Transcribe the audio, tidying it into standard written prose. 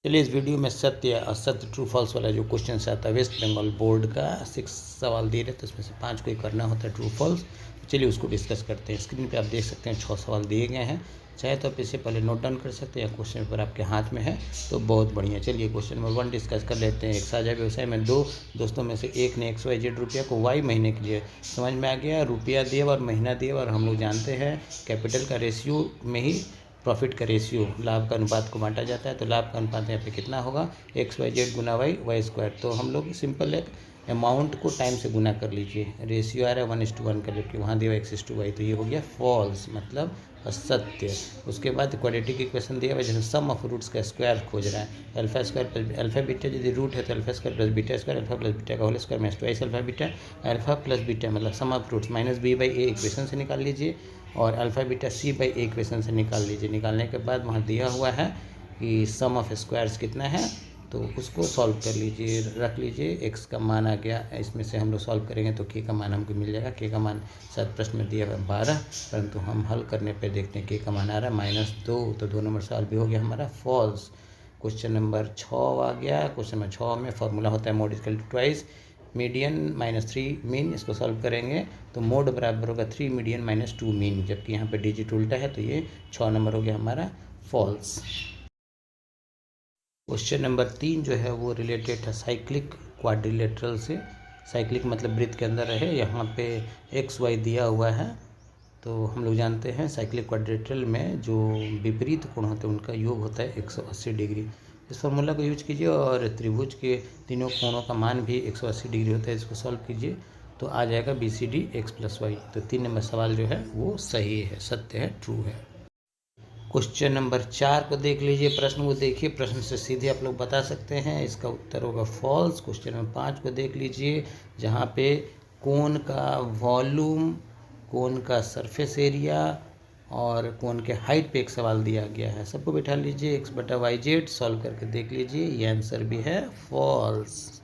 चलिए इस वीडियो में सत्य या असत्य ट्रू फॉल्स वाला जो क्वेश्चन आता है वेस्ट बंगाल बोर्ड का 6 सवाल दिए रहे तो इसमें से 5 को ही करना होता है ट्रू फॉल्स। तो चलिए उसको डिस्कस करते हैं। स्क्रीन पे आप देख सकते हैं 6 सवाल दिए गए हैं, चाहे तो आप इसे पहले नोट डाउन कर सकते हैं या क्वेश्चन पेपर आपके हाथ में है तो बहुत बढ़िया। चलिए क्वेश्चन नंबर 1 डिस्कस कर लेते हैं। एक साझा व्यवसाय में दो दोस्तों में से एक ने XYZ रुपया को Y महीने के लिए, समझ में आ गया, रुपया दिए और महीना दिए, और हम लोग जानते हैं कैपिटल का रेशियो में ही प्रॉफिट का रेशियो लाभ का अनुपात को बांटा जाता है। तो लाभ का अनुपात यहाँ पे कितना होगा, XYZ गुना वाई स्क्वायर। तो हम लोग सिंपल एक अमाउंट को टाइम से गुना कर लीजिए, रेशियो आ रहा है 1:1 का, जबकि वहाँ दिया X:Y, तो ये हो गया फॉल्स मतलब असत्य। उसके बाद क्वाड्रेटिक इक्वेशन दिया हुआ है, जैसे सम ऑफ रूट्स का स्क्वायर खोज रहा है, alpha square plus alpha beta, यदि रूट है तो alpha square plus beta square, alpha plus beta का whole square minus twice alpha beta, alpha plus beta मतलब sum of roots minus B/A equation से निकाल लीजिए, और अल्फा बीटा C/A इक्वेशन से निकाल लीजिए। निकालने के बाद वहाँ दिया हुआ है कि सम ऑफ स्क्वायर्स कितना है, तो उसको सॉल्व कर लीजिए, रख लीजिए। x का मान आ गया, इसमें से हम लोग सॉल्व करेंगे तो k का मान हमको मिल जाएगा। k का मान शायद प्रश्न में दिया हुआ है 12, परंतु हम हल करने पे देखते हैं k का मान आ रहा है -2, तो 2 नंबर सॉल्व भी हो गया हमारा फॉल्स। क्वेश्चन नंबर 6 आ गया। क्वेश्चन नंबर 6 में फॉर्मूला होता है mode equal to twice median -3 mean. इसको सॉल्व करेंगे तो मोड बराबर होगा 3 मीडियन -2 मीन, जबकि यहाँ पे डिजिट उल्टा है, तो ये 6 नंबर हो गया हमारा फॉल्स। क्वेश्चन नंबर 3 जो है वो रिलेटेड है साइक्लिक क्वाड्रिलेटरल से। साइक्लिक मतलब वृत्त के अंदर रहे, यहाँ पे XY दिया हुआ है। तो हम लोग जानते हैं साइक्लिक क्वाड्रिलेटरल में जो विपरीत कोण होते हैं उनका योग होता है 180 डिग्री। इस फॉर्मूला को यूज कीजिए और त्रिभुज के तीनों कोणों का मान भी 180 डिग्री होता है। इसको सॉल्व कीजिए तो आ जाएगा BCD x + y। तो 3 नंबर सवाल जो है वो सही है, सत्य है, ट्रू है। क्वेश्चन नंबर 4 को देख लीजिए। प्रश्न को देखिए, प्रश्न से सीधे आप लोग बता सकते हैं, इसका उत्तर होगा फॉल्स। क्वेश्चन नंबर 5 को देख लीजिए, जहाँ पे कोन का वॉल्यूम, कोन का सरफेस एरिया और कोन के हाइट पे एक सवाल दिया गया है। सबको बैठा लीजिए, x/YZ सॉल्व करके देख लीजिए, ये आंसर भी है फॉल्स।